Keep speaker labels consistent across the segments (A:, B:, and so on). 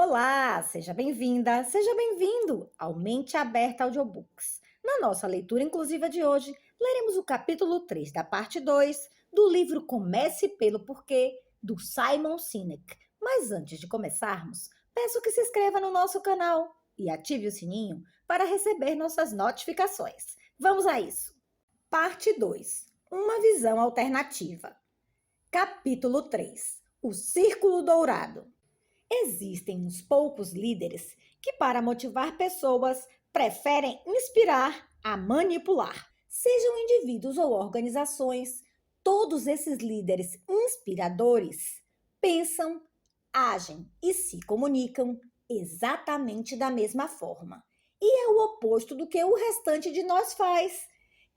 A: Olá, seja bem-vinda, seja bem-vindo ao Mente Aberta Audiobooks. Na nossa leitura inclusiva de hoje, leremos o capítulo 3 da parte 2 do livro Comece pelo Porquê, do Simon Sinek. Mas antes de começarmos, peço que se inscreva no nosso canal e ative o sininho para receber nossas notificações. Vamos a isso! Parte 2. Uma visão alternativa. Capítulo 3. O Círculo Dourado. Existem uns poucos líderes que, para motivar pessoas, preferem inspirar a manipular. Sejam indivíduos ou organizações, todos esses líderes inspiradores pensam, agem e se comunicam exatamente da mesma forma. E é o oposto do que o restante de nós faz.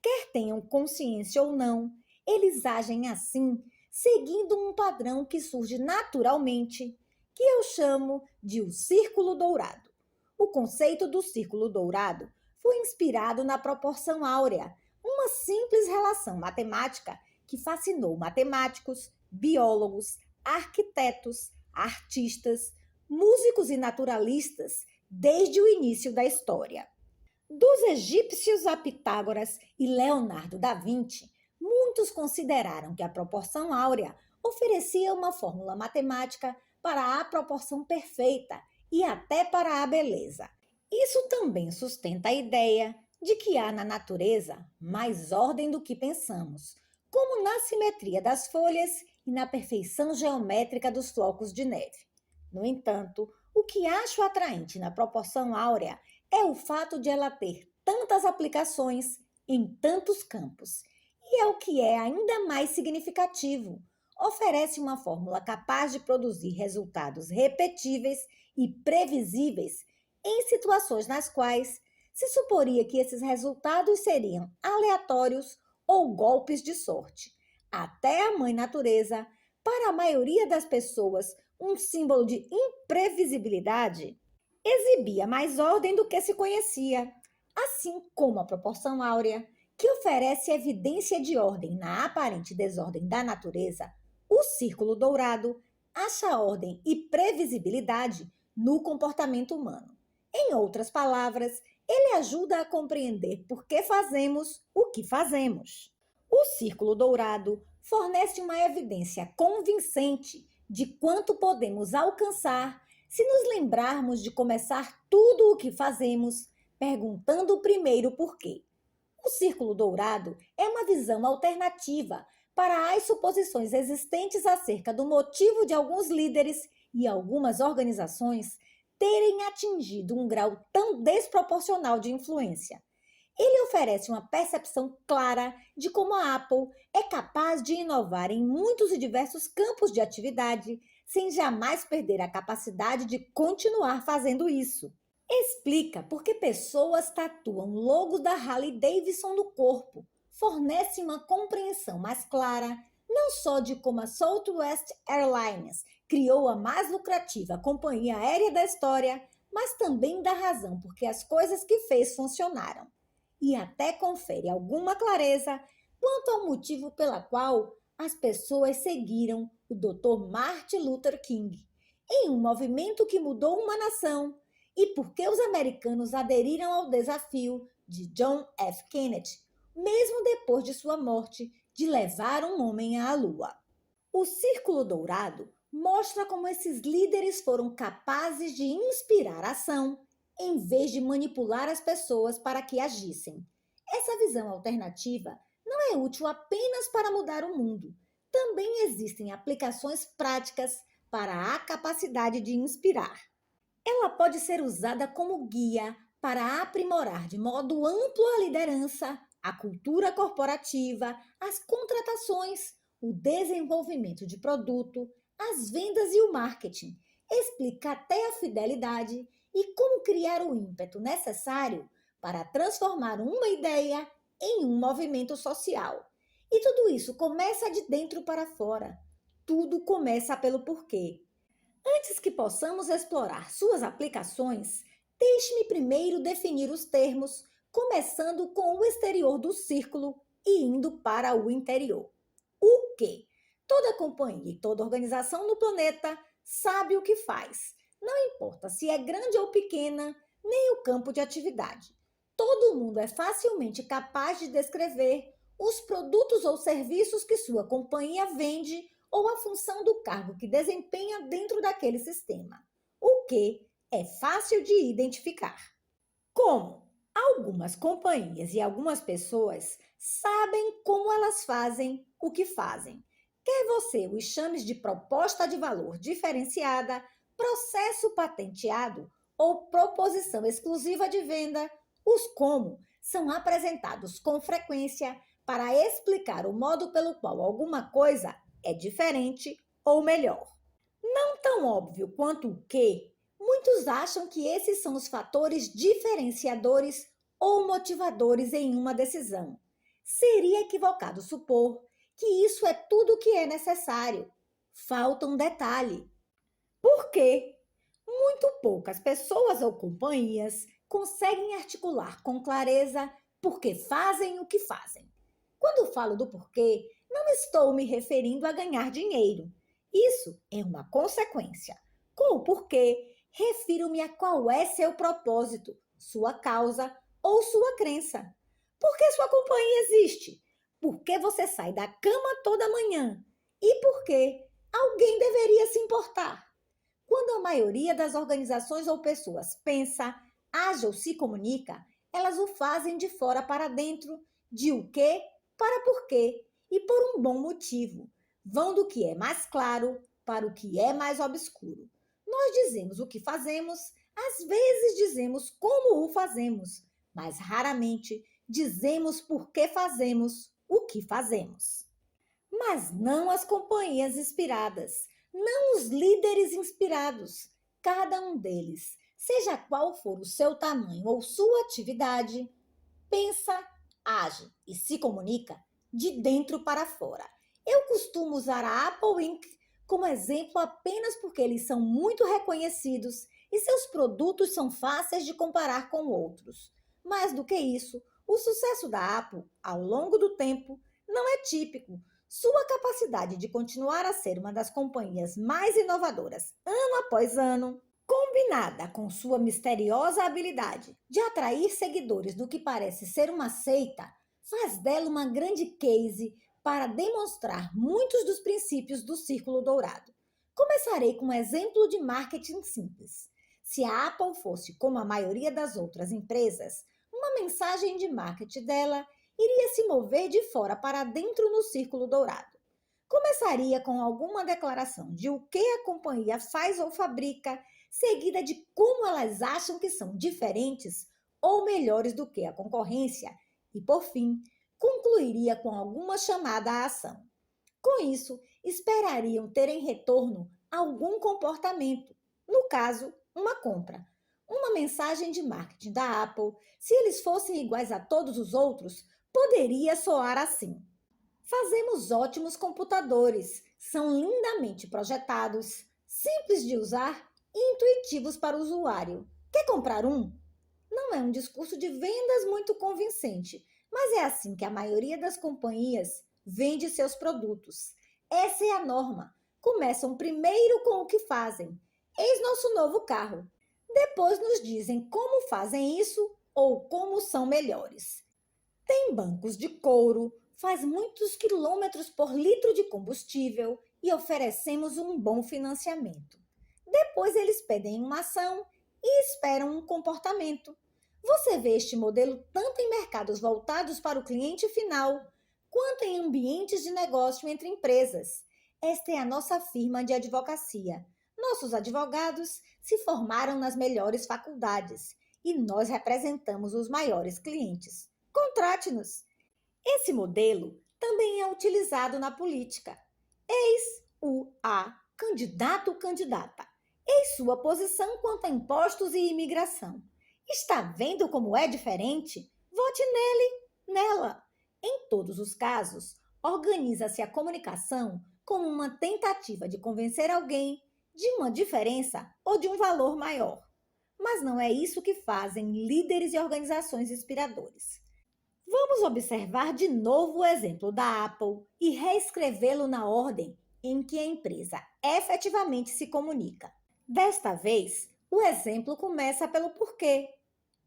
A: Quer tenham consciência ou não, eles agem assim, seguindo um padrão que surge naturalmente, que eu chamo de o círculo dourado. O conceito do círculo dourado foi inspirado na proporção áurea, uma simples relação matemática que fascinou matemáticos, biólogos, arquitetos, artistas, músicos e naturalistas desde o início da história. Dos egípcios a Pitágoras e Leonardo da Vinci, muitos consideraram que a proporção áurea oferecia uma fórmula matemática para a proporção perfeita e até para a beleza. Isso também sustenta a ideia de que há na natureza mais ordem do que pensamos, como na simetria das folhas e na perfeição geométrica dos flocos de neve. No entanto, o que acho atraente na proporção áurea é o fato de ela ter tantas aplicações em tantos campos. E é o que é ainda mais significativo. Oferece uma fórmula capaz de produzir resultados repetíveis e previsíveis em situações nas quais se suporia que esses resultados seriam aleatórios ou golpes de sorte. Até a mãe natureza, para a maioria das pessoas, um símbolo de imprevisibilidade, exibia mais ordem do que se conhecia, assim como a proporção áurea, que oferece evidência de ordem na aparente desordem da natureza. O círculo dourado acha ordem e previsibilidade no comportamento humano. Em outras palavras, ele ajuda a compreender por que fazemos o que fazemos. O círculo dourado fornece uma evidência convincente de quanto podemos alcançar se nos lembrarmos de começar tudo o que fazemos perguntando primeiro por quê. O círculo dourado é uma visão alternativa para as suposições existentes acerca do motivo de alguns líderes e algumas organizações terem atingido um grau tão desproporcional de influência. Ele oferece uma percepção clara de como a Apple é capaz de inovar em muitos e diversos campos de atividade, sem jamais perder a capacidade de continuar fazendo isso. Explica por que pessoas tatuam o logo da Harley-Davidson no corpo. Fornece uma compreensão mais clara, não só de como a Southwest Airlines criou a mais lucrativa companhia aérea da história, mas também da razão por que as coisas que fez funcionaram. E até confere alguma clareza quanto ao motivo pela qual as pessoas seguiram o Dr. Martin Luther King em um movimento que mudou uma nação e por que os americanos aderiram ao desafio de John F. Kennedy, mesmo depois de sua morte, de levar um homem à Lua. O Círculo Dourado mostra como esses líderes foram capazes de inspirar ação em vez de manipular as pessoas para que agissem. Essa visão alternativa não é útil apenas para mudar o mundo. Também existem aplicações práticas para a capacidade de inspirar. Ela pode ser usada como guia para aprimorar de modo amplo a liderança, a cultura corporativa, as contratações, o desenvolvimento de produto, as vendas e o marketing. Explica até a fidelidade e como criar o ímpeto necessário para transformar uma ideia em um movimento social. E tudo isso começa de dentro para fora. Tudo começa pelo porquê. Antes que possamos explorar suas aplicações, deixe-me primeiro definir os termos, começando com o exterior do círculo e indo para o interior. O quê? Toda companhia e toda organização no planeta sabe o que faz. Não importa se é grande ou pequena, nem o campo de atividade. Todo mundo é facilmente capaz de descrever os produtos ou serviços que sua companhia vende ou a função do cargo que desempenha dentro daquele sistema, o que é fácil de identificar. Como algumas companhias e algumas pessoas sabem como elas fazem o que fazem. Quer você os chames de proposta de valor diferenciada, processo patenteado ou proposição exclusiva de venda, os como são apresentados com frequência para explicar o modo pelo qual alguma coisa é diferente ou melhor. Não tão óbvio quanto o que, muitos acham que esses são os fatores diferenciadores ou motivadores em uma decisão. Seria equivocado supor que isso é tudo o que é necessário. Falta um detalhe. Por quê? Muito poucas pessoas ou companhias conseguem articular com clareza por que fazem o que fazem. Quando falo do porquê, não estou me referindo a ganhar dinheiro. Isso é uma consequência. Com o porquê, refiro-me a qual é seu propósito, sua causa ou sua crença. Por que sua companhia existe? Por que você sai da cama toda manhã? E por que alguém deveria se importar? Quando a maioria das organizações ou pessoas pensa, age ou se comunica, elas o fazem de fora para dentro, de o quê para por quê e por um bom motivo. Vão do que é mais claro para o que é mais obscuro. Nós dizemos o que fazemos, às vezes dizemos como o fazemos, mas raramente dizemos por que fazemos o que fazemos. Mas não as companhias inspiradas, não os líderes inspirados. Cada um deles, seja qual for o seu tamanho ou sua atividade, pensa, age e se comunica de dentro para fora. Eu costumo usar a Apple Inc. como exemplo apenas porque eles são muito reconhecidos e seus produtos são fáceis de comparar com outros. Mais do que isso, o sucesso da Apple, ao longo do tempo, não é típico. Sua capacidade de continuar a ser uma das companhias mais inovadoras ano após ano, combinada com sua misteriosa habilidade de atrair seguidores no que parece ser uma seita, faz dela uma grande case para demonstrar muitos dos princípios do Círculo Dourado. Começarei com um exemplo de marketing simples. Se a Apple fosse como a maioria das outras empresas, uma mensagem de marketing dela iria se mover de fora para dentro no Círculo Dourado. Começaria com alguma declaração de o que a companhia faz ou fabrica, seguida de como elas acham que são diferentes ou melhores do que a concorrência, e, por fim, concluiria com alguma chamada à ação. Com isso, esperariam ter em retorno algum comportamento, no caso, uma compra. Uma mensagem de marketing da Apple, se eles fossem iguais a todos os outros, poderia soar assim: fazemos ótimos computadores, são lindamente projetados, simples de usar e intuitivos para o usuário. Quer comprar um? Não é um discurso de vendas muito convincente, mas é assim que a maioria das companhias vende seus produtos. Essa é a norma. Começam primeiro com o que fazem. Eis nosso novo carro. Depois nos dizem como fazem isso ou como são melhores. Tem bancos de couro, faz muitos quilômetros por litro de combustível e oferecemos um bom financiamento. Depois eles pedem uma ação e esperam um comportamento. Você vê este modelo tanto em mercados voltados para o cliente final, quanto em ambientes de negócio entre empresas. Esta é a nossa firma de advocacia. Nossos advogados se formaram nas melhores faculdades e nós representamos os maiores clientes. Contrate-nos! Esse modelo também é utilizado na política. Eis o a candidato-candidata. Eis sua posição quanto a impostos e imigração. Está vendo como é diferente? Vote nele, nela. Em todos os casos, organiza-se a comunicação como uma tentativa de convencer alguém de uma diferença ou de um valor maior. Mas não é isso que fazem líderes e organizações inspiradores. Vamos observar de novo o exemplo da Apple e reescrevê-lo na ordem em que a empresa efetivamente se comunica. Desta vez, o exemplo começa pelo porquê.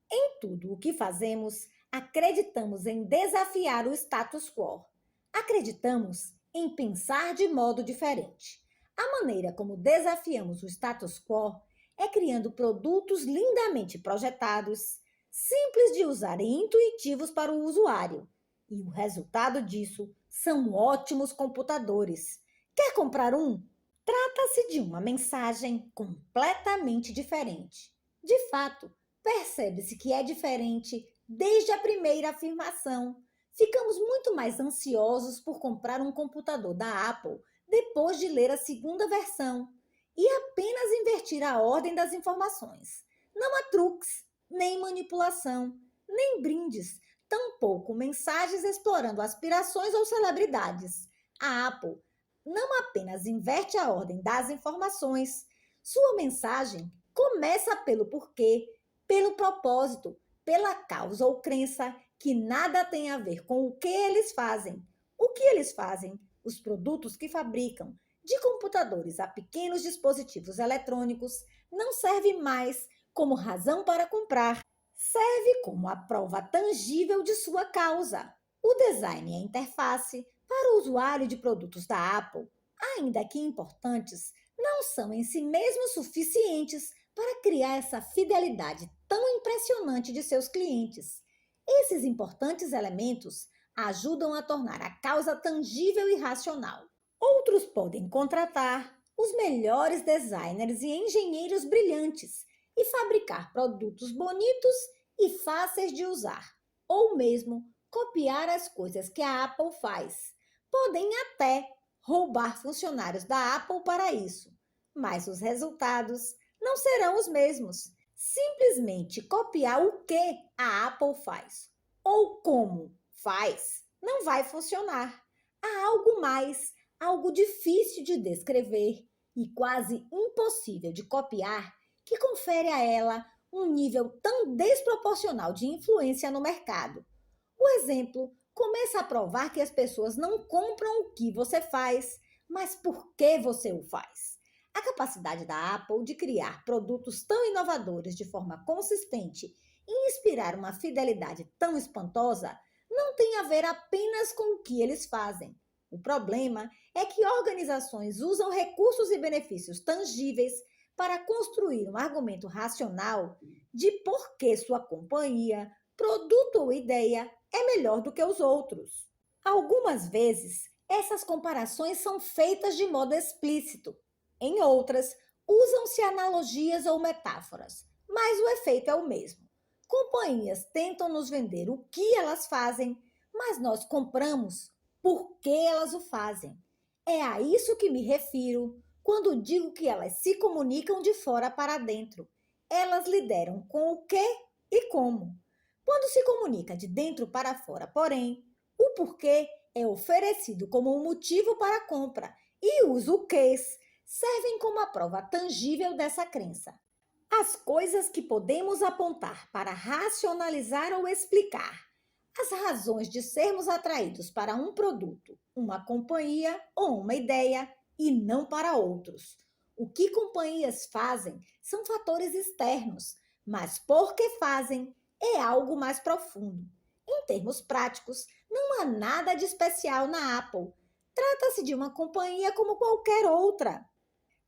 A: Em tudo o que fazemos, acreditamos em desafiar o status quo. Acreditamos em pensar de modo diferente. A maneira como desafiamos o status quo é criando produtos lindamente projetados, simples de usar e intuitivos para o usuário. E o resultado disso são ótimos computadores. Quer comprar um? Trata-se de uma mensagem completamente diferente. De fato, percebe-se que é diferente desde a primeira afirmação. Ficamos muito mais ansiosos por comprar um computador da Apple depois de ler a segunda versão e apenas invertir a ordem das informações. Não há truques, nem manipulação, nem brindes, tampouco mensagens explorando aspirações ou celebridades. A Apple não apenas inverte a ordem das informações, sua mensagem começa pelo porquê, pelo propósito, pela causa ou crença que nada tem a ver com o que eles fazem. O que eles fazem? Os produtos que fabricam, de computadores a pequenos dispositivos eletrônicos, não serve mais como razão para comprar, serve como a prova tangível de sua causa. O design e a interface para o usuário de produtos da Apple, ainda que importantes, não são em si mesmos suficientes para criar essa fidelidade tão impressionante de seus clientes. Esses importantes elementos ajudam a tornar a causa tangível e racional. Outros podem contratar os melhores designers e engenheiros brilhantes e fabricar produtos bonitos e fáceis de usar, ou mesmo copiar as coisas que a Apple faz. Podem até roubar funcionários da Apple para isso, mas os resultados não serão os mesmos. Simplesmente copiar o que a Apple faz ou como faz não vai funcionar. Há algo mais, algo difícil de descrever e quase impossível de copiar, que confere a ela um nível tão desproporcional de influência no mercado. O exemplo começa a provar que as pessoas não compram o que você faz, mas por que você o faz. A capacidade da Apple de criar produtos tão inovadores de forma consistente e inspirar uma fidelidade tão espantosa não tem a ver apenas com o que eles fazem. O problema é que organizações usam recursos e benefícios tangíveis para construir um argumento racional de por que sua companhia, produto ou ideia é melhor do que os outros. Algumas vezes, essas comparações são feitas de modo explícito. Em outras, usam-se analogias ou metáforas, mas o efeito é o mesmo. Companhias tentam nos vender o que elas fazem, mas nós compramos por que elas o fazem. É a isso que me refiro quando digo que elas se comunicam de fora para dentro. Elas lideram com o que e como. Quando se comunica de dentro para fora, porém, o porquê é oferecido como um motivo para a compra e os quês servem como a prova tangível dessa crença. As coisas que podemos apontar para racionalizar ou explicar as razões de sermos atraídos para um produto, uma companhia ou uma ideia e não para outros. O que companhias fazem são fatores externos, mas por que fazem é algo mais profundo. Em termos práticos, não há nada de especial na Apple. Trata-se de uma companhia como qualquer outra.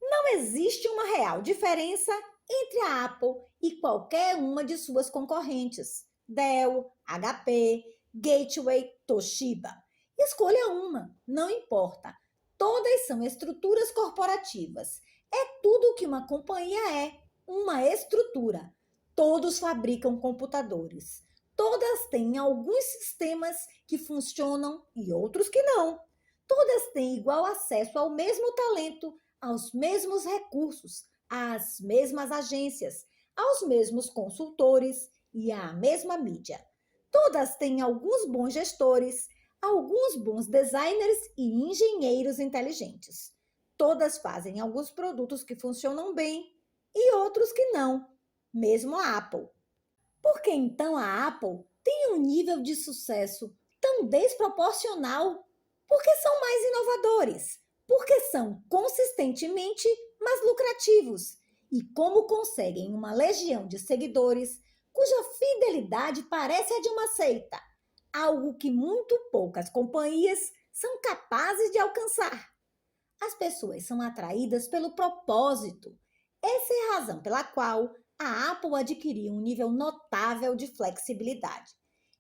A: Não existe uma real diferença entre a Apple e qualquer uma de suas concorrentes. Dell, HP, Gateway, Toshiba. Escolha uma, não importa. Todas são estruturas corporativas. É tudo o que uma companhia é, uma estrutura. Todos fabricam computadores. Todas têm alguns sistemas que funcionam e outros que não. Todas têm igual acesso ao mesmo talento, aos mesmos recursos, às mesmas agências, aos mesmos consultores e à mesma mídia. Todas têm alguns bons gestores, alguns bons designers e engenheiros inteligentes. Todas fazem alguns produtos que funcionam bem e outros que não, mesmo a Apple. Por que então a Apple tem um nível de sucesso tão desproporcional? Porque são mais inovadores, porque são consistentemente mais lucrativos e como conseguem uma legião de seguidores cuja fidelidade parece a de uma seita, algo que muito poucas companhias são capazes de alcançar. As pessoas são atraídas pelo propósito. Essa é a razão pela qual a Apple adquiriu um nível notável de flexibilidade.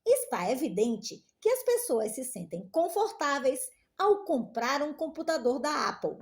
A: Está evidente que as pessoas se sentem confortáveis ao comprar um computador da Apple,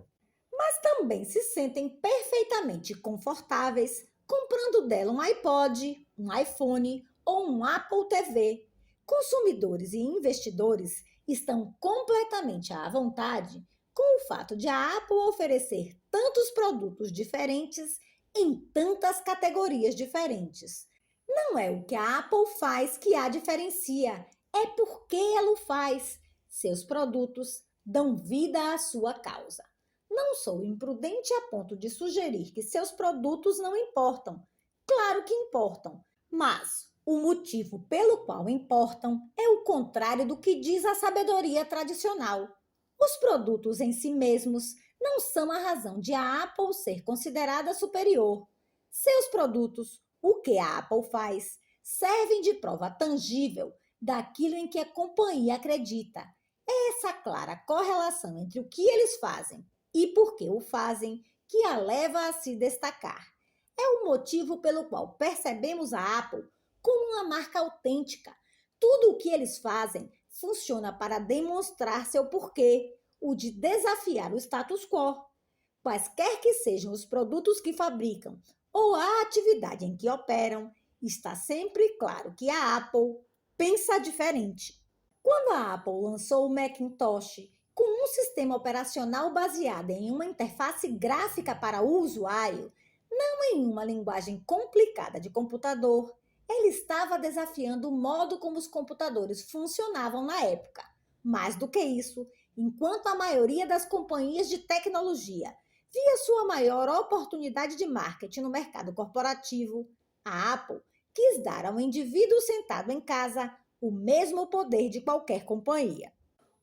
A: mas também se sentem perfeitamente confortáveis comprando dela um iPod, um iPhone ou um Apple TV. Consumidores e investidores estão completamente à vontade com o fato de a Apple oferecer tantos produtos diferentes em tantas categorias diferentes. Não é o que a Apple faz que a diferencia, é porque ela o faz. Seus produtos dão vida à sua causa. Não sou imprudente a ponto de sugerir que seus produtos não importam. Claro que importam, mas o motivo pelo qual importam é o contrário do que diz a sabedoria tradicional. Os produtos em si mesmos não são a razão de a Apple ser considerada superior. Seus produtos, o que a Apple faz, servem de prova tangível daquilo em que a companhia acredita. É essa clara correlação entre o que eles fazem e por que o fazem que a leva a se destacar. É o motivo pelo qual percebemos a Apple como uma marca autêntica. Tudo o que eles fazem funciona para demonstrar seu porquê, o de desafiar o status quo. Quaisquer que sejam os produtos que fabricam ou a atividade em que operam, está sempre claro que a Apple pensa diferente. Quando a Apple lançou o Macintosh com um sistema operacional baseado em uma interface gráfica para o usuário, não em uma linguagem complicada de computador, ele estava desafiando o modo como os computadores funcionavam na época. Mais do que isso, enquanto a maioria das companhias de tecnologia via sua maior oportunidade de marketing no mercado corporativo, a Apple quis dar ao indivíduo sentado em casa o mesmo poder de qualquer companhia.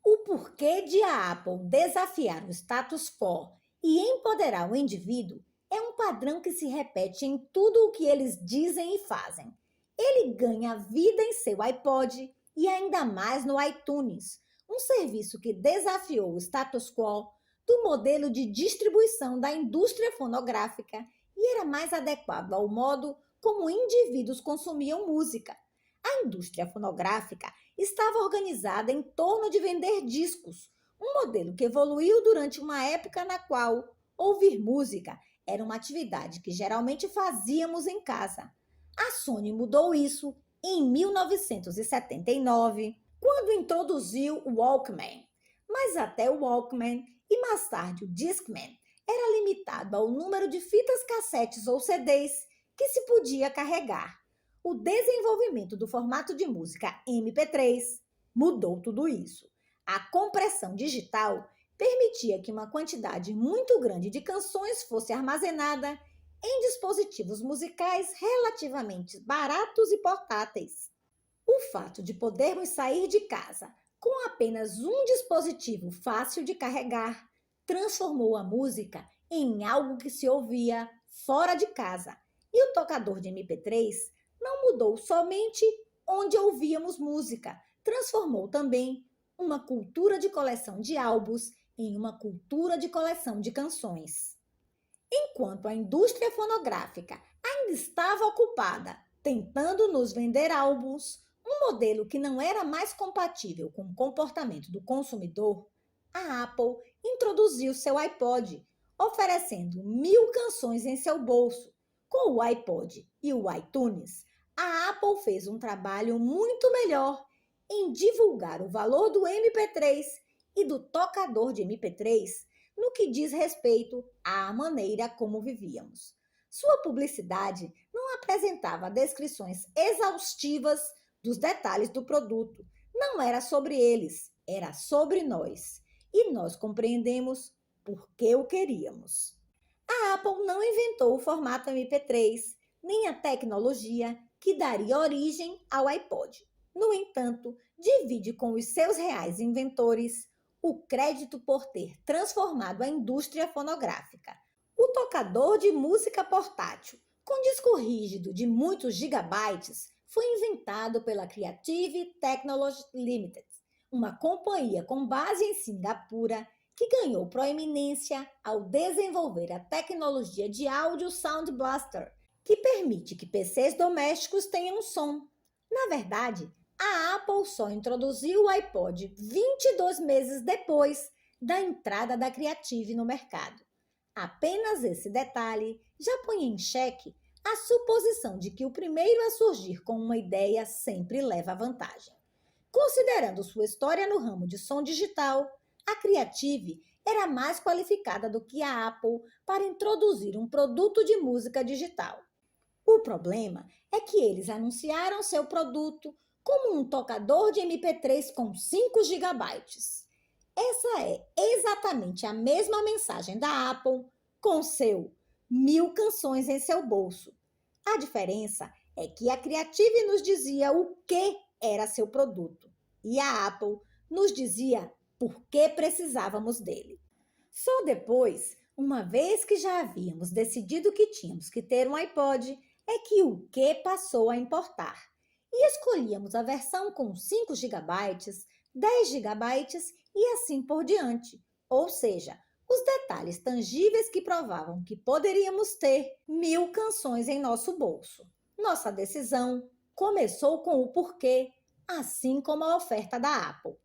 A: O porquê de a Apple desafiar o status quo e empoderar o indivíduo é um padrão que se repete em tudo o que eles dizem e fazem. Ele ganha vida em seu iPod e ainda mais no iTunes, um serviço que desafiou o status quo do modelo de distribuição da indústria fonográfica e era mais adequado ao modo como indivíduos consumiam música. A indústria fonográfica estava organizada em torno de vender discos, um modelo que evoluiu durante uma época na qual ouvir música era uma atividade que geralmente fazíamos em casa. A Sony mudou isso em 1979, quando introduziu o Walkman. Mas até o Walkman e mais tarde o Discman era limitado ao número de fitas cassetes ou CDs que se podia carregar. O desenvolvimento do formato de música MP3 mudou tudo isso. A compressão digital permitia que uma quantidade muito grande de canções fosse armazenada em dispositivos musicais relativamente baratos e portáteis. O fato de podermos sair de casa com apenas um dispositivo fácil de carregar transformou a música em algo que se ouvia fora de casa. E o tocador de MP3 não mudou somente onde ouvíamos música, transformou também uma cultura de coleção de álbuns em uma cultura de coleção de canções. Enquanto a indústria fonográfica ainda estava ocupada tentando nos vender álbuns, um modelo que não era mais compatível com o comportamento do consumidor, a Apple introduziu seu iPod, oferecendo 1000 canções em seu bolso. Com o iPod e o iTunes, a Apple fez um trabalho muito melhor em divulgar o valor do MP3 e do tocador de MP3 no que diz respeito à maneira como vivíamos. Sua publicidade não apresentava descrições exaustivas dos detalhes do produto. Não era sobre eles, era sobre nós. E nós compreendemos por que o queríamos. A Apple não inventou o formato MP3, nem a tecnologia que daria origem ao iPod. No entanto, divide com os seus reais inventores o crédito por ter transformado a indústria fonográfica. O tocador de música portátil, com disco rígido de muitos gigabytes, foi inventado pela Creative Technology Limited, uma companhia com base em Singapura que ganhou proeminência ao desenvolver a tecnologia de áudio Sound Blaster, que permite que PCs domésticos tenham som. Na verdade, a Apple só introduziu o iPod 22 meses depois da entrada da Creative no mercado. Apenas esse detalhe já põe em xeque a suposição de que o primeiro a surgir com uma ideia sempre leva vantagem. Considerando sua história no ramo de som digital, a Creative era mais qualificada do que a Apple para introduzir um produto de música digital. O problema é que eles anunciaram seu produto como um tocador de MP3 com 5 gigabytes. Essa é exatamente a mesma mensagem da Apple com seu 1000 canções em seu bolso. A diferença é que a Creative nos dizia o que era seu produto e a Apple nos dizia por que precisávamos dele. Só depois, uma vez que já havíamos decidido que tínhamos que ter um iPod, é que o que passou a importar. E escolhíamos a versão com 5 gigabytes, 10 gigabytes e assim por diante. Ou seja, os detalhes tangíveis que provavam que poderíamos ter 1000 canções em nosso bolso. Nossa decisão começou com o porquê, assim como a oferta da Apple.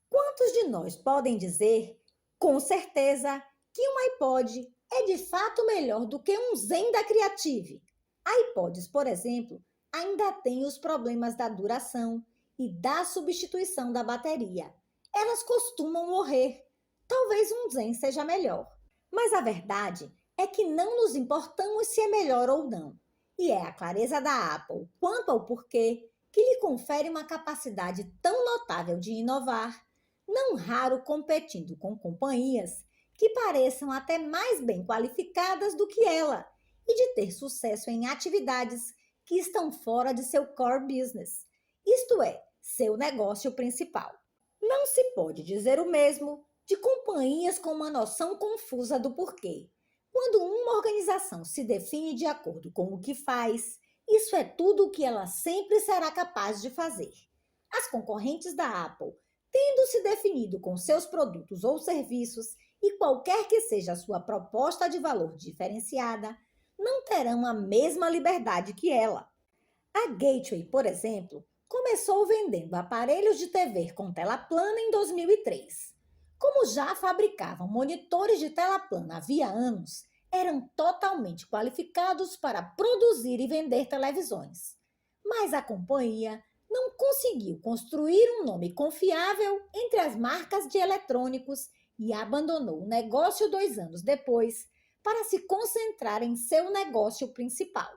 A: Quantos de nós podem dizer, com certeza, que um iPod é de fato melhor do que um Zen da Creative? iPods, por exemplo, ainda têm os problemas da duração e da substituição da bateria. Elas costumam morrer. Talvez um Zen seja melhor. Mas a verdade é que não nos importamos se é melhor ou não. E é a clareza da Apple quanto ao porquê que lhe confere uma capacidade tão notável de inovar, não raro competindo com companhias que pareçam até mais bem qualificadas do que ela e de ter sucesso em atividades que estão fora de seu core business, isto é, seu negócio principal. Não se pode dizer o mesmo de companhias com uma noção confusa do porquê. Quando uma organização se define de acordo com o que faz, isso é tudo o que ela sempre será capaz de fazer. As concorrentes da Apple, tendo se definido com seus produtos ou serviços e qualquer que seja a sua proposta de valor diferenciada, não terão a mesma liberdade que ela. A Gateway, por exemplo, começou vendendo aparelhos de TV com tela plana em 2003. Como já fabricavam monitores de tela plana havia anos, eram totalmente qualificados para produzir e vender televisões. Mas a companhia não conseguiu construir um nome confiável entre as marcas de eletrônicos e abandonou o negócio 2 anos depois para se concentrar em seu negócio principal.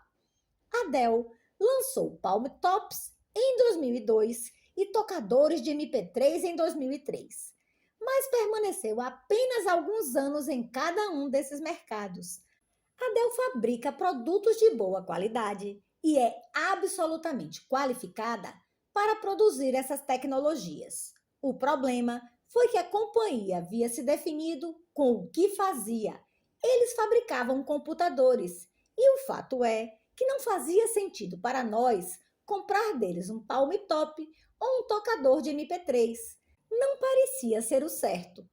A: A Dell lançou Palm Tops em 2002 e tocadores de MP3 em 2003, mas permaneceu apenas alguns anos em cada um desses mercados. A Dell fabrica produtos de boa qualidade e é absolutamente qualificada para produzir essas tecnologias. O problema foi que a companhia havia se definido com o que fazia. Eles fabricavam computadores e o fato é que não fazia sentido para nós comprar deles um Palm Top ou um tocador de MP3. Não parecia ser o certo.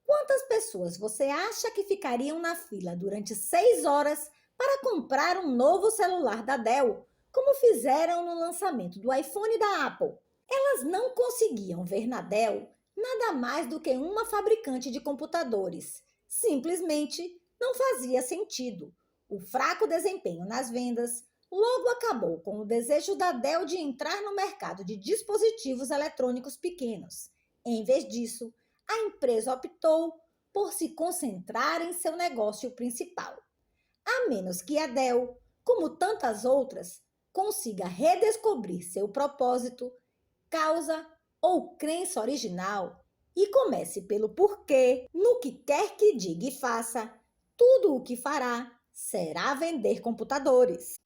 A: Quantas pessoas você acha que ficariam na fila durante 6 horas para comprar um novo celular da Dell, como fizeram no lançamento do iPhone da Apple? Elas não conseguiam ver na Dell nada mais do que uma fabricante de computadores. Simplesmente não fazia sentido. O fraco desempenho nas vendas logo acabou com o desejo da Dell de entrar no mercado de dispositivos eletrônicos pequenos. Em vez disso, a empresa optou por se concentrar em seu negócio principal. A menos que a Dell, como tantas outras, consiga redescobrir seu propósito, causa ou crença original e comece pelo porquê, no que quer que diga e faça, tudo o que fará será vender computadores.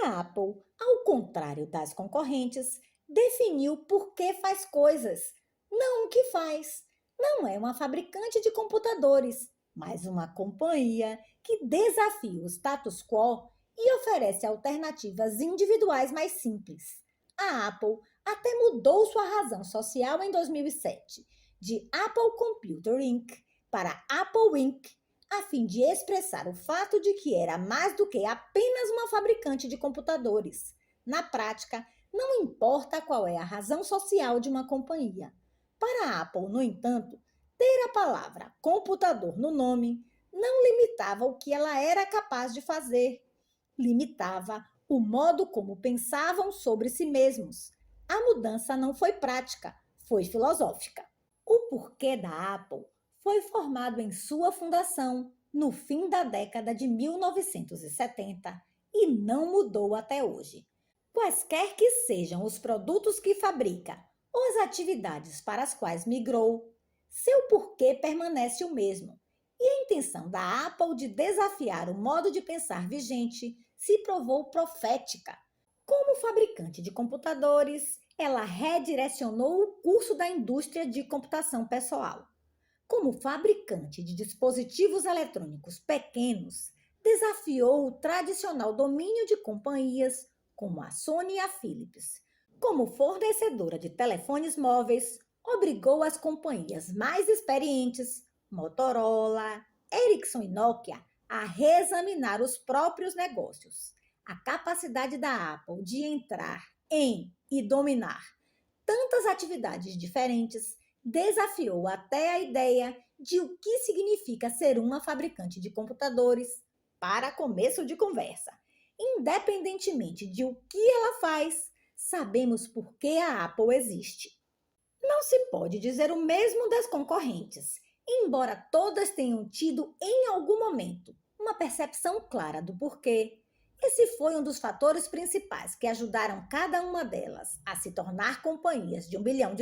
A: A Apple, ao contrário das concorrentes, definiu por que faz coisas, não o que faz. Não é uma fabricante de computadores, mas uma companhia que desafia o status quo e oferece alternativas individuais mais simples. A Apple até mudou sua razão social em 2007, de Apple Computer Inc. para Apple Inc., a fim de expressar o fato de que era mais do que apenas uma fabricante de computadores. Na prática, não importa qual é a razão social de uma companhia. Para a Apple, no entanto, ter a palavra computador no nome não limitava o que ela era capaz de fazer, limitava o modo como pensavam sobre si mesmos. A mudança não foi prática, foi filosófica. O porquê da Apple foi formado em sua fundação no fim da década de 1970 e não mudou até hoje. Quaisquer que sejam os produtos que fabrica ou as atividades para as quais migrou, seu porquê permanece o mesmo. E a intenção da Apple de desafiar o modo de pensar vigente se provou profética. Como fabricante de computadores, ela redirecionou o curso da indústria de computação pessoal. Como fabricante de dispositivos eletrônicos pequenos, desafiou o tradicional domínio de companhias como a Sony e a Philips. Como fornecedora de telefones móveis, obrigou as companhias mais experientes, Motorola, Ericsson e Nokia, a reexaminar os próprios negócios. A capacidade da Apple de entrar em e dominar tantas atividades diferentes desafiou até a ideia de o que significa ser uma fabricante de computadores para começo de conversa. Independentemente de o que ela faz, sabemos por que a Apple existe. Não se pode dizer o mesmo das concorrentes, embora todas tenham tido em algum momento uma percepção clara do porquê. Esse foi um dos fatores principais que ajudaram cada uma delas a se tornar companhias de $1 bilhão.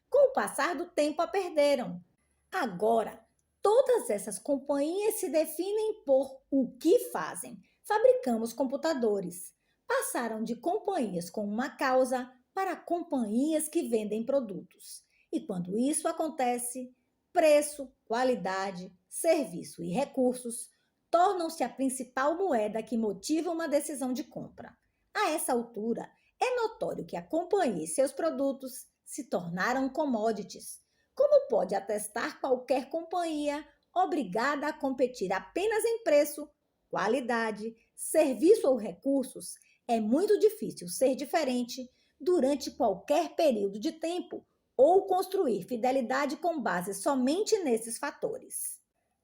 A: Com o passar do tempo, a perderam. Agora, todas essas companhias se definem por o que fazem. Fabricamos computadores. Passaram de companhias com uma causa para companhias que vendem produtos. E quando isso acontece, preço, qualidade, serviço e recursos tornam-se a principal moeda que motiva uma decisão de compra. A essa altura, é notório que a companhia e seus produtos se tornaram commodities, como pode atestar qualquer companhia obrigada a competir apenas em preço, qualidade, serviço ou recursos. É muito difícil ser diferente durante qualquer período de tempo ou construir fidelidade com base somente nesses fatores.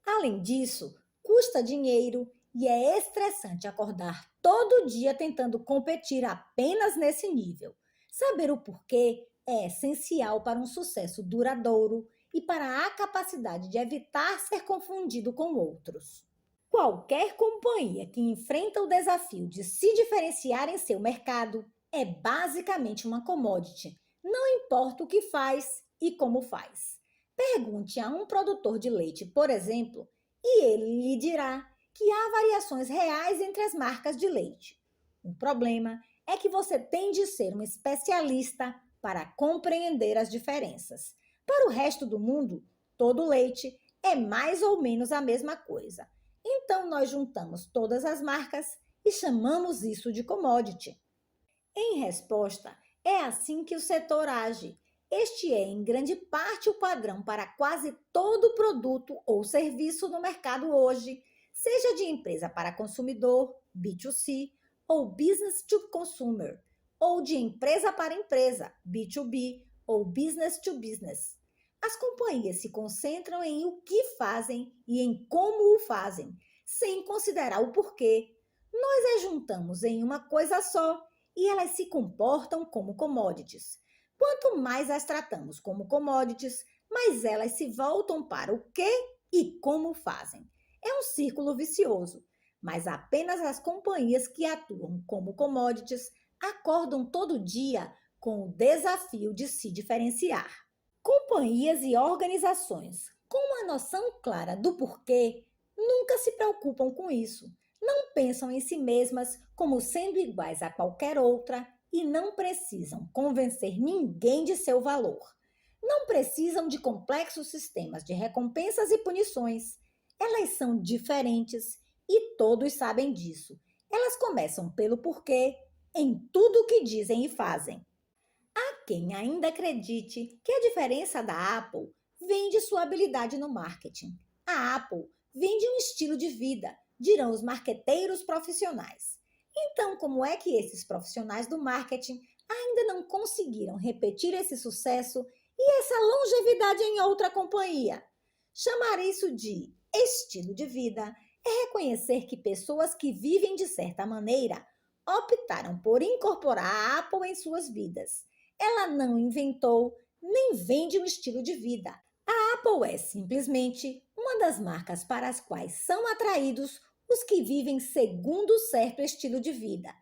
A: Além disso, custa dinheiro e é estressante acordar todo dia tentando competir apenas nesse nível. Saber o porquê é essencial para um sucesso duradouro e para a capacidade de evitar ser confundido com outros. Qualquer companhia que enfrenta o desafio de se diferenciar em seu mercado é basicamente uma commodity, não importa o que faz e como faz. Pergunte a um produtor de leite, por exemplo, e ele lhe dirá que há variações reais entre as marcas de leite. O problema é que você tem de ser um especialista para compreender as diferenças. Para o resto do mundo, todo leite é mais ou menos a mesma coisa. Então, nós juntamos todas as marcas e chamamos isso de commodity. Em resposta, é assim que o setor age. Este é, em grande parte, o padrão para quase todo produto ou serviço no mercado hoje, seja de empresa para consumidor, B2C, ou business to consumer, ou de empresa para empresa, B2B, ou business to business. As companhias se concentram em o que fazem e em como o fazem, sem considerar o porquê. Nós as juntamos em uma coisa só e elas se comportam como commodities. Quanto mais as tratamos como commodities, mais elas se voltam para o que e como fazem. É um círculo vicioso, mas apenas as companhias que atuam como commodities acordam todo dia com o desafio de se diferenciar. Companhias e organizações com uma noção clara do porquê nunca se preocupam com isso. Não pensam em si mesmas como sendo iguais a qualquer outra e não precisam convencer ninguém de seu valor. Não precisam de complexos sistemas de recompensas e punições. Elas são diferentes e todos sabem disso. Elas começam pelo porquê em tudo o que dizem e fazem. Há quem ainda acredite que a diferença da Apple vem de sua habilidade no marketing. A Apple vende um estilo de vida, dirão os marqueteiros profissionais. Então, como é que esses profissionais do marketing ainda não conseguiram repetir esse sucesso e essa longevidade em outra companhia? Chamar isso de estilo de vida é reconhecer que pessoas que vivem de certa maneira optaram por incorporar a Apple em suas vidas. Ela não inventou nem vende um estilo de vida. A Apple é simplesmente uma das marcas para as quais são atraídos os que vivem segundo certo estilo de vida.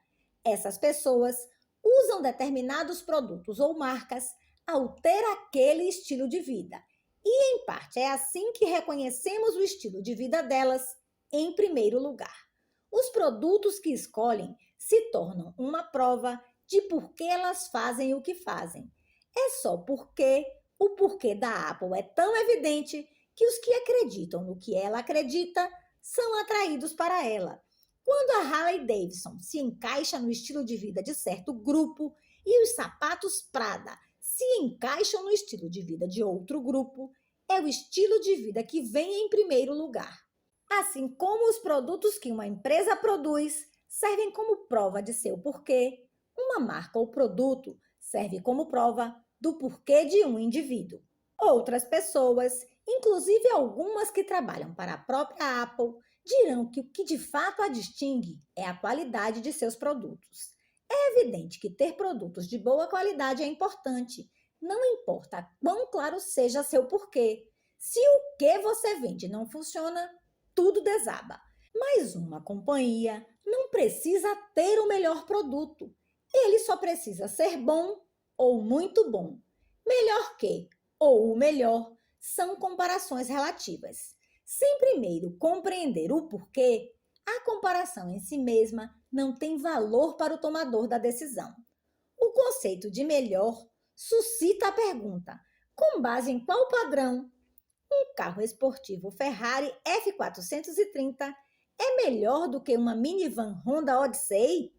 A: Essas pessoas usam determinados produtos ou marcas ao ter aquele estilo de vida. E, em parte, é assim que reconhecemos o estilo de vida delas em primeiro lugar. Os produtos que escolhem se tornam uma prova de por que elas fazem o que fazem. É só porque o porquê da Apple é tão evidente que os que acreditam no que ela acredita são atraídos para ela. Quando a Harley Davidson se encaixa no estilo de vida de certo grupo e os sapatos Prada se encaixam no estilo de vida de outro grupo, é o estilo de vida que vem em primeiro lugar. Assim como os produtos que uma empresa produz servem como prova de seu porquê, uma marca ou produto serve como prova do porquê de um indivíduo. Outras pessoas, inclusive algumas que trabalham para a própria Apple, dirão que o que de fato a distingue é a qualidade de seus produtos. É evidente que ter produtos de boa qualidade é importante, não importa quão claro seja seu porquê. Se o que você vende não funciona, tudo desaba. Mas uma companhia não precisa ter o melhor produto. Ele só precisa ser bom ou muito bom. Melhor que ou o melhor são comparações relativas. Sem primeiro compreender o porquê, a comparação em si mesma não tem valor para o tomador da decisão. O conceito de melhor suscita a pergunta: com base em qual padrão? Um carro esportivo Ferrari F430 é melhor do que uma minivan Honda Odyssey?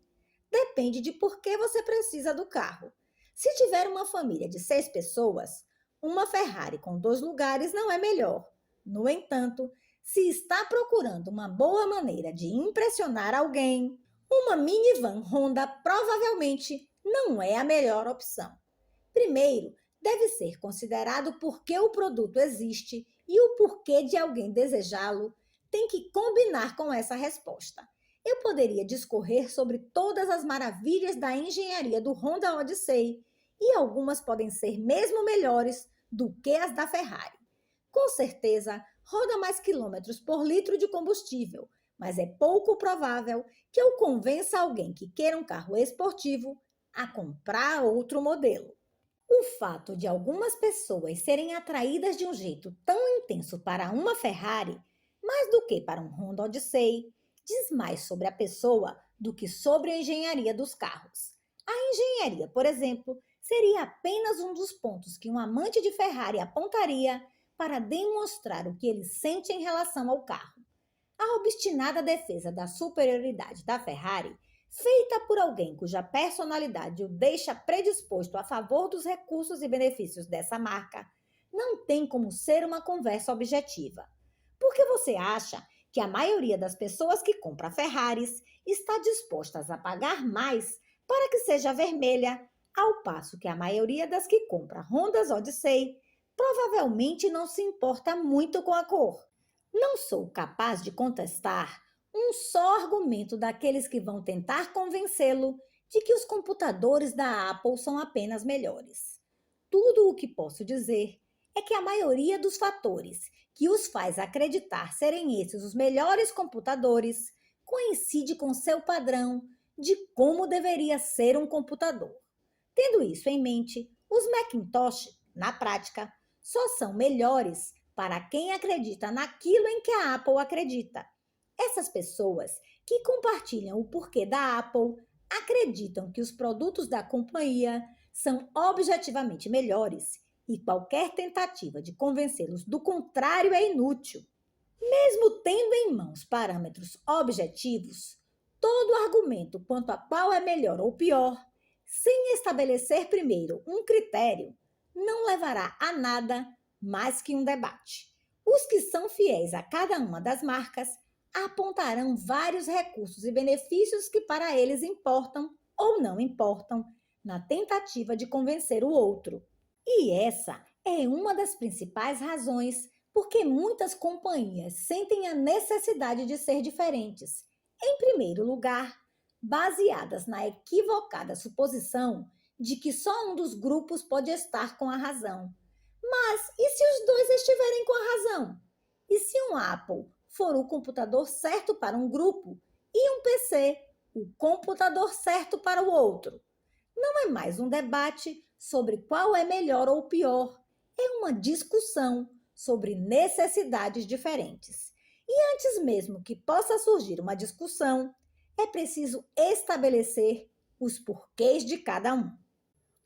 A: Depende de por que você precisa do carro. Se tiver uma família de 6 pessoas, uma Ferrari com 2 lugares não é melhor. No entanto, se está procurando uma boa maneira de impressionar alguém, uma minivan Honda provavelmente não é a melhor opção. Primeiro, deve ser considerado por que o produto existe e o porquê de alguém desejá-lo tem que combinar com essa resposta. Eu poderia discorrer sobre todas as maravilhas da engenharia do Honda Odyssey e algumas podem ser mesmo melhores do que as da Ferrari. Com certeza, roda mais quilômetros por litro de combustível, mas é pouco provável que eu convença alguém que queira um carro esportivo a comprar outro modelo. O fato de algumas pessoas serem atraídas de um jeito tão intenso para uma Ferrari, mais do que para um Honda Odyssey, diz mais sobre a pessoa do que sobre a engenharia dos carros. A engenharia, por exemplo, seria apenas um dos pontos que um amante de Ferrari apontaria para demonstrar o que ele sente em relação ao carro. A obstinada defesa da superioridade da Ferrari, feita por alguém cuja personalidade o deixa predisposto a favor dos recursos e benefícios dessa marca, não tem como ser uma conversa objetiva. Porque você acha que a maioria das pessoas que compra Ferraris está dispostas a pagar mais para que seja vermelha, ao passo que a maioria das que compra Hondas Odyssey provavelmente não se importa muito com a cor? Não sou capaz de contestar um só argumento daqueles que vão tentar convencê-lo de que os computadores da Apple são apenas melhores. Tudo o que posso dizer é que a maioria dos fatores que os faz acreditar serem esses os melhores computadores coincide com seu padrão de como deveria ser um computador. Tendo isso em mente, os Macintosh, na prática, só são melhores para quem acredita naquilo em que a Apple acredita. Essas pessoas que compartilham o porquê da Apple acreditam que os produtos da companhia são objetivamente melhores e qualquer tentativa de convencê-los do contrário é inútil. Mesmo tendo em mãos parâmetros objetivos, todo argumento quanto a qual é melhor ou pior, sem estabelecer primeiro um critério, não levará a nada mais que um debate. Os que são fiéis a cada uma das marcas apontarão vários recursos e benefícios que para eles importam ou não importam, na tentativa de convencer o outro. E essa é uma das principais razões porque muitas companhias sentem a necessidade de ser diferentes. Em primeiro lugar, baseadas na equivocada suposição de que só um dos grupos pode estar com a razão. Mas e se os dois estiverem com a razão? E se um Apple for o computador certo para um grupo e um PC o computador certo para o outro? Não é mais um debate sobre qual é melhor ou pior, é uma discussão sobre necessidades diferentes. E antes mesmo que possa surgir uma discussão, é preciso estabelecer os porquês de cada um.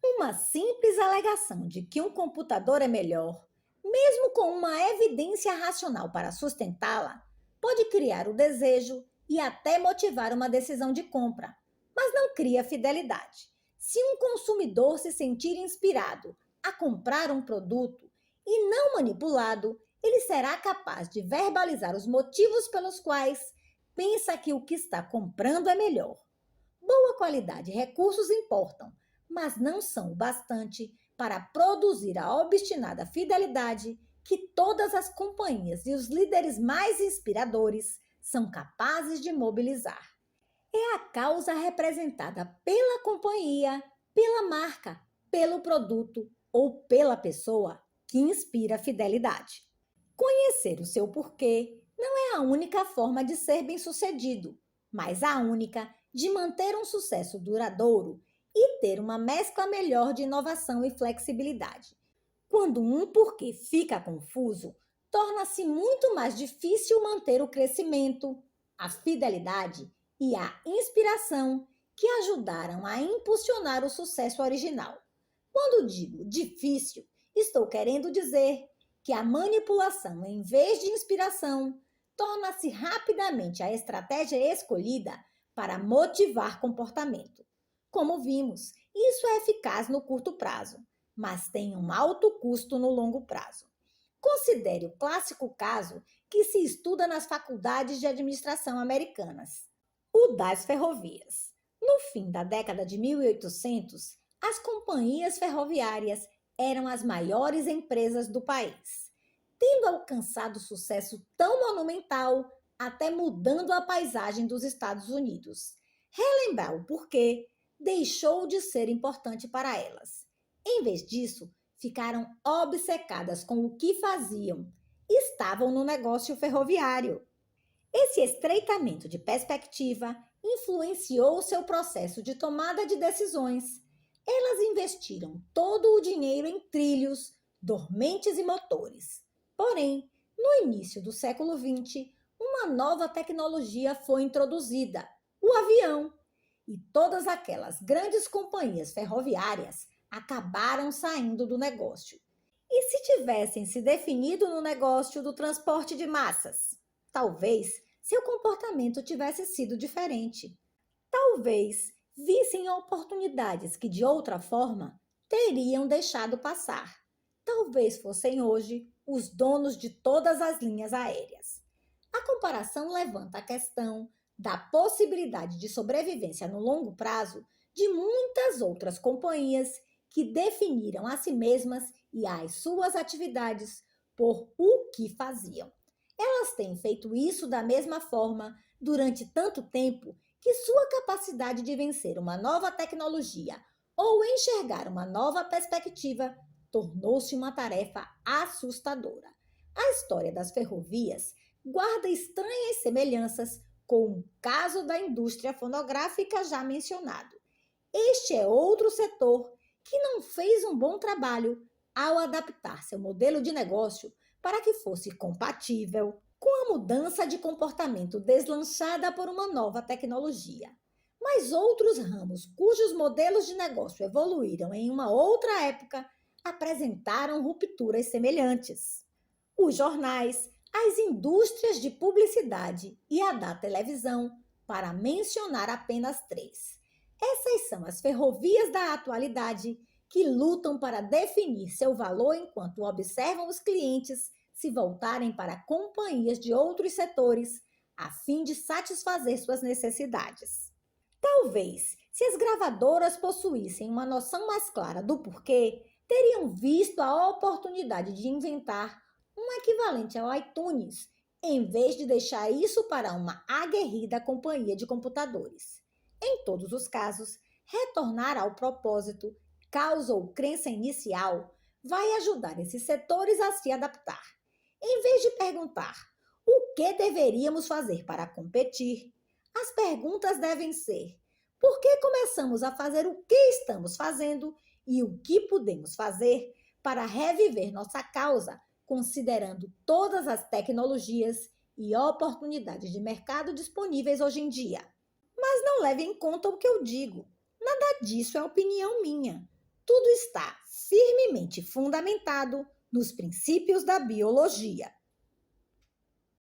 A: Uma simples alegação de que um computador é melhor, mesmo com uma evidência racional para sustentá-la, pode criar o desejo e até motivar uma decisão de compra, mas não cria fidelidade. Se um consumidor se sentir inspirado a comprar um produto e não manipulado, ele será capaz de verbalizar os motivos pelos quais pensa que o que está comprando é melhor. Boa qualidade e recursos importam, mas não são o bastante para produzir a obstinada fidelidade que todas as companhias e os líderes mais inspiradores são capazes de mobilizar. É a causa representada pela companhia, pela marca, pelo produto ou pela pessoa que inspira fidelidade. Conhecer o seu porquê não é a única forma de ser bem-sucedido, mas a única de manter um sucesso duradouro e ter uma mescla melhor de inovação e flexibilidade. Quando um porquê fica confuso, torna-se muito mais difícil manter o crescimento, a fidelidade e a inspiração que ajudaram a impulsionar o sucesso original. Quando digo difícil, estou querendo dizer que a manipulação, em vez de inspiração, torna-se rapidamente a estratégia escolhida para motivar comportamento. Como vimos, isso é eficaz no curto prazo, mas tem um alto custo no longo prazo. Considere o clássico caso que se estuda nas faculdades de administração americanas, o das ferrovias. No fim da década de 1800, as companhias ferroviárias eram as maiores empresas do país, tendo alcançado sucesso tão monumental até mudando a paisagem dos Estados Unidos. Relembrar o porquê deixou de ser importante para elas. Em vez disso, ficaram obcecadas com o que faziam. Estavam no negócio ferroviário. Esse estreitamento de perspectiva influenciou seu processo de tomada de decisões. Elas investiram todo o dinheiro em trilhos, dormentes e motores. Porém, no início do século XX, uma nova tecnologia foi introduzida, o avião. E todas aquelas grandes companhias ferroviárias acabaram saindo do negócio. E se tivessem se definido no negócio do transporte de massas? Talvez seu comportamento tivesse sido diferente. Talvez vissem oportunidades que, de outra forma, teriam deixado passar. Talvez fossem hoje os donos de todas as linhas aéreas. A comparação levanta a questão da possibilidade de sobrevivência no longo prazo de muitas outras companhias que definiram a si mesmas e as suas atividades por o que faziam. Elas têm feito isso da mesma forma durante tanto tempo que sua capacidade de vencer uma nova tecnologia ou enxergar uma nova perspectiva tornou-se uma tarefa assustadora. A história das ferrovias guarda estranhas semelhanças com o caso da indústria fonográfica já mencionado. Este é outro setor que não fez um bom trabalho ao adaptar seu modelo de negócio para que fosse compatível com a mudança de comportamento deslanchada por uma nova tecnologia. Mas outros ramos cujos modelos de negócio evoluíram em uma outra época apresentaram rupturas semelhantes. Os jornais, as indústrias de publicidade e a da televisão, para mencionar apenas três. Essas são as ferrovias da atualidade que lutam para definir seu valor enquanto observam os clientes se voltarem para companhias de outros setores a fim de satisfazer suas necessidades. Talvez, se as gravadoras possuíssem uma noção mais clara do porquê, teriam visto a oportunidade de inventar um equivalente ao iTunes, em vez de deixar isso para uma aguerrida companhia de computadores. Em todos os casos, retornar ao propósito, causa ou crença inicial vai ajudar esses setores a se adaptar. Em vez de perguntar o que deveríamos fazer para competir, as perguntas devem ser: por que começamos a fazer o que estamos fazendo e o que podemos fazer para reviver nossa causa, considerando todas as tecnologias e oportunidades de mercado disponíveis hoje em dia? Mas não leve em conta o que eu digo. Nada disso é opinião minha. Tudo está firmemente fundamentado nos princípios da biologia.